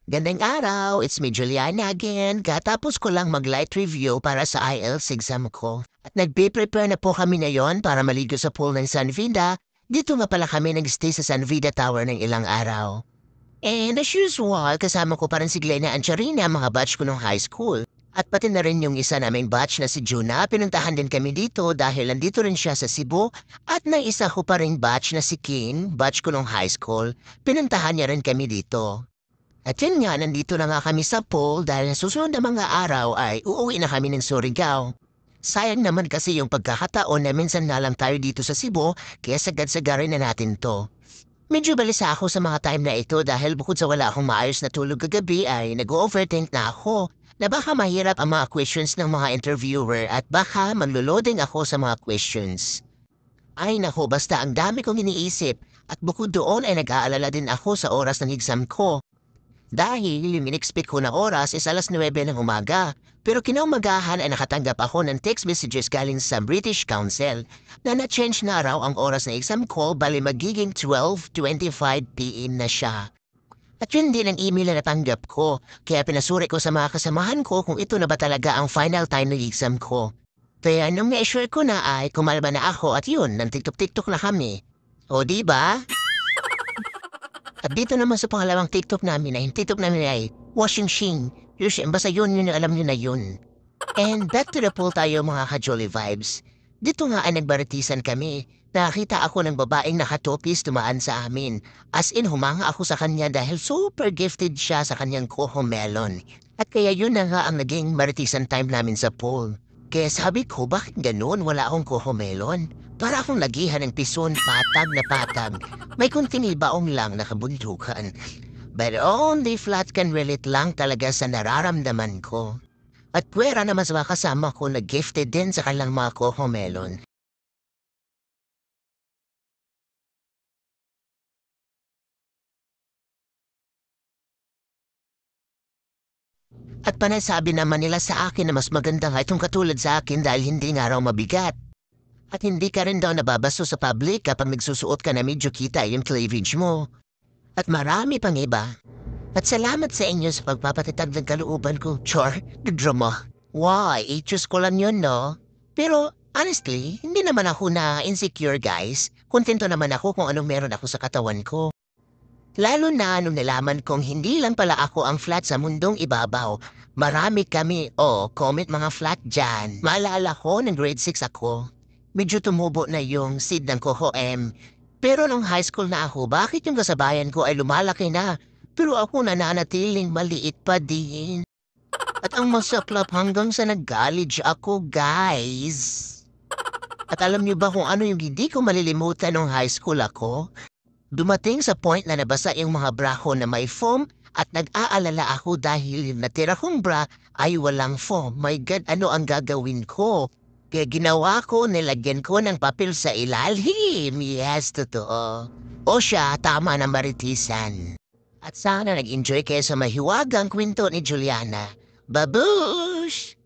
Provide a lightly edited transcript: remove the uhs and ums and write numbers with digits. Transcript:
Gandang araw, it's me Juliana again. Katapos ko lang mag-light review para sa IELTS exam ko. At nagpe-prepare na po kami ngayon para maligo sa pool ng San Vida. Dito nga pala kami nag-stay sa San Vida Tower ng ilang araw. And as usual, kasama ko pa rin si Glenna Ancharina, mga batch ko nung high school. At pati na rin yung isa naming batch na si Juna, pinuntahan din kami dito dahil nandito rin siya sa Cebu. At ng isa ko pa rin batch na si King, batch ko nung high school, pinuntahan niya rin kami dito. At yun nga, nandito na nga kami sa pool dahil sa susunod na mga araw ay uuwi na kami ng Surigao. Sayang naman kasi yung pagkakataon na minsan na lang tayo dito sa Cebu kaya sagad-sagarin na natin to. Medyo balisa ako sa mga time na ito dahil bukod sa wala akong maayos na tulog kagabi ay nag-overthink na ako na baka mahirap ang mga questions ng mga interviewer at baka manluloding ako sa mga questions. Ay nako, basta ang dami kong iniisip at bukod doon ay nag-aalala din ako sa oras ng exam ko. Dahil yung in-expect ko na oras is 9:00 ng umaga. Pero kinaumagahan ay nakatanggap ako ng text messages galing sa British Council na na-change na raw ang oras ng exam ko bali magiging 12:25 PM na siya. At yun din ang email na natanggap ko, kaya pinasuri ko sa mga kasamahan ko kung ito na ba talaga ang final time ng exam ko. Kaya nung na-assure ko na ay kumalma na ako at yun, nang tiktok-tiktok na kami. O di ba? At dito naman sa pangalawang TikTok namin ay, yung TikTok namin ay washing machine. Yun, basta yun alam nyo na yun. And back to the pool tayo mga ka-jolly vibes. Dito nga ay nagbaritisan kami. Nakita ako ng babaeng nakatopis tumaan sa amin. As in humanga ako sa kanya dahil super gifted siya sa kanyang coho melon. At kaya yun na nga ang naging maritisan time namin sa pool. Kaya sabi ko, bakit ganun wala akong coho melon? Para akong lagihan ng pison, patag na patag. May kunting ibaong lang nakabundukan. But only flat can relate lang talaga sa nararamdaman ko. At pwera naman sa mga kasama ko na gifted din sa kanilang mga coho melon. At panasabi naman nila sa akin na mas maganda nga itong katulad sa akin dahil hindi nga raw mabigat. At hindi ka rin daw nababasto sa public kapag nagsusuot ka na medyo kita yung cleavage mo. At marami pang iba. At salamat sa inyo sa pagpapatatag ng kalooban ko, Char, the drama. Why, i-choose ko lang yun, no? Pero, honestly, hindi naman ako na insecure, guys. Kontento naman ako kung anong meron ako sa katawan ko. Lalo na nung nalaman kong hindi lang pala ako ang flat sa mundong ibabaw. Marami kami, comment mga flat dyan. Maalala ko ng grade 6 ako. Medyo tumubo na yung seed ng Coho M. Pero nung high school na ako, bakit yung kasabayan ko ay lumalaki na? Pero ako nananatiling maliit pa din. At ang masaklap hanggang sa nag-college ako, guys. At alam niyo ba kung ano yung hindi ko malilimutan nung high school ako? Dumating sa point na nabasa yung mga bra ko na may foam at nag-aalala ako dahil yung natira kong bra ay walang foam. My God, ano ang gagawin ko? Kaya ginawa ko, nilagyan ko ng papel sa ilalim. Yes, totoo. O siya, tama na maritisan. At sana nag-enjoy kayo sa mahiwagang kwento ni Juliana. Babush!